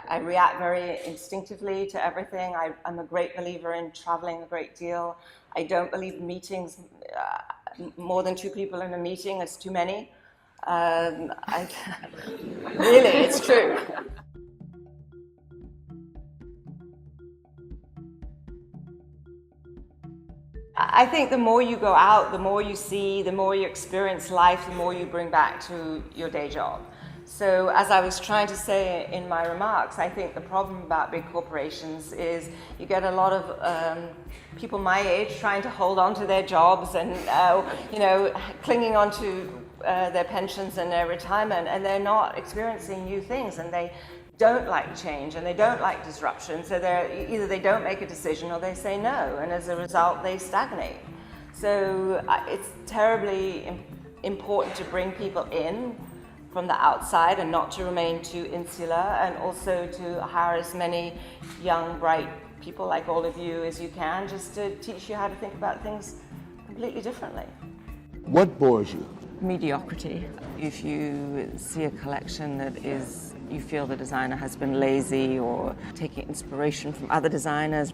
I react very instinctively to everything. I'm a great believer in traveling a great deal. I don't believe meetings, more than 2 people in a meeting is too many. Really, it's true. I think the more you go out, the more you see, the more you experience life, the more you bring back to your day job. So as I was trying to say in my remarks, I think the problem about big corporations is you get a lot of people my age trying to hold on to their jobs and clinging on to their pensions and their retirement, and they're not experiencing new things, and they don't like change and they don't like disruption, so either they don't make a decision or they say no, and as a result they stagnate. So it's terribly important to bring people in from the outside and not to remain too insular, and also to hire as many young, bright people like all of you as you can, just to teach you how to think about things completely differently. What bores you? Mediocrity. If you see a collection that you feel the designer has been lazy or taking inspiration from other designers,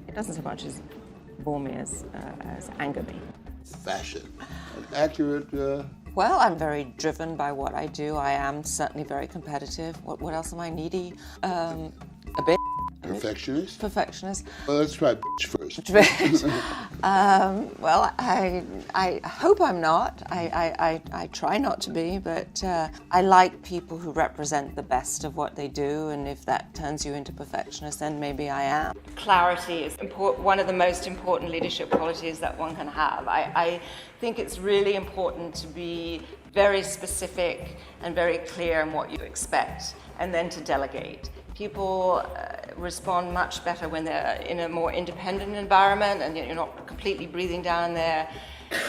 it doesn't so much as bore me as anger me. Fashion. An accurate... Well, I'm very driven by what I do. I am certainly very competitive. What else am I? Needy? A bit. Perfectionist? Perfectionist. Well, let's try bitch first. Well, I hope I'm not. I try not to be, but I like people who represent the best of what they do, and if that turns you into perfectionist, then maybe I am. Clarity is one of the most important leadership qualities that one can have. I think it's really important to be very specific and very clear in what you expect, and then to delegate. People respond much better when they're in a more independent environment and you're not completely breathing down their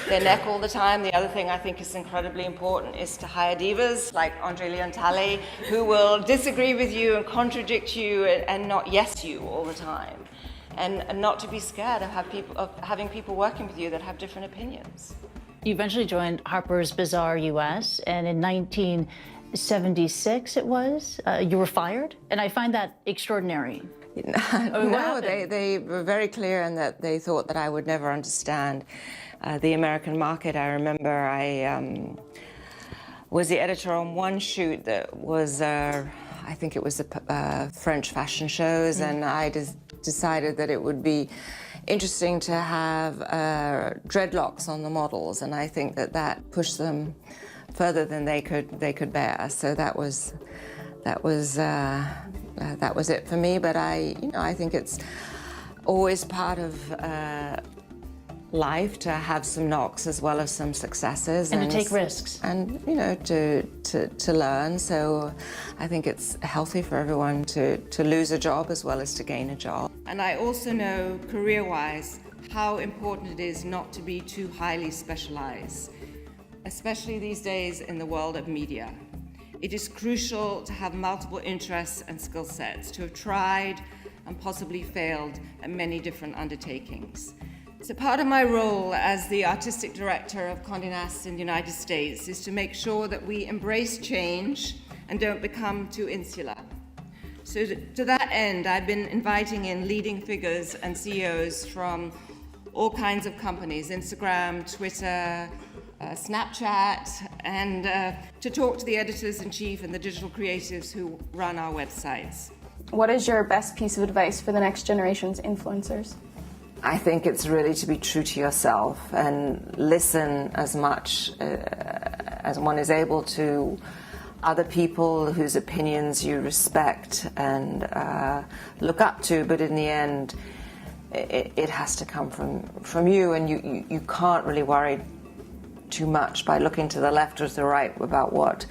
neck all the time. The other thing I think is incredibly important is to hire divas like Andre Leontali, who will disagree with you and contradict you and not yes you all the time. And not to be scared of having people working with you that have different opinions. You eventually joined Harper's Bazaar US, and in 1976 it was, you were fired, and I find that extraordinary. No, they were very clear in that they thought that I would never understand the American market. I remember I was the editor on one shoot that was, I think it was the French fashion shows, and I decided that it would be interesting to have dreadlocks on the models, and I think that pushed them further than they could bear. So that was it for me. But I think it's always part of life to have some knocks as well as some successes, and to take risks, and to learn. So I think it's healthy for everyone to lose a job as well as to gain a job. And I also know, career-wise, how important it is not to be too highly specialized, especially these days in the world of media. It is crucial to have multiple interests and skill sets, to have tried and possibly failed at many different undertakings. So part of my role as the artistic director of Condé Nast in the United States is to make sure that we embrace change and don't become too insular. So to that end, I've been inviting in leading figures and CEOs from all kinds of companies, Instagram, Twitter, Snapchat, and to talk to the editors-in-chief and the digital creatives who run our websites. What is your best piece of advice for the next generation's influencers? I think it's really to be true to yourself and listen as much as one is able to other people whose opinions you respect and look up to, but in the end, it has to come from you, and you can't really worry too much by looking to the left or to the right about what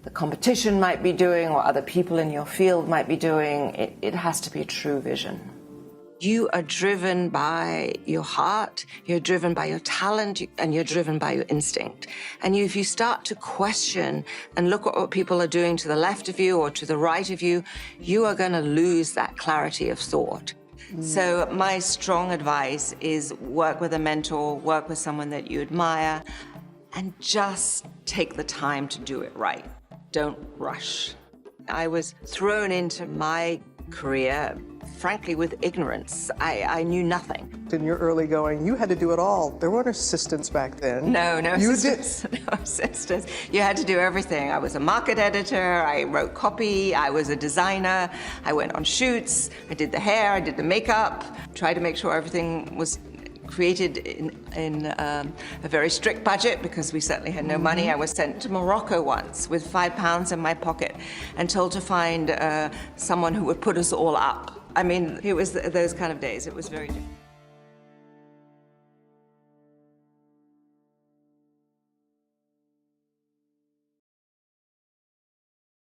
the competition might be doing or other people in your field might be doing. It has to be a true vision. You are driven by your heart, you're driven by your talent, and you're driven by your instinct. And if you start to question and look at what people are doing to the left of you or to the right of you, you are going to lose that clarity of thought. So my strong advice is work with a mentor, work with someone that you admire, and just take the time to do it right. Don't rush. I was thrown into my career, frankly, with ignorance. I knew nothing. In your early going, you had to do it all. There weren't assistants back then. No You assistants. No assistants. You had to do everything. I was a market editor, I wrote copy, I was a designer, I went on shoots, I did the hair, I did the makeup, tried to make sure everything was created in a very strict budget because we certainly had no money. I was sent to Morocco once with £5 in my pocket and told to find someone who would put us all up. I mean, it was those kind of days. It was very different.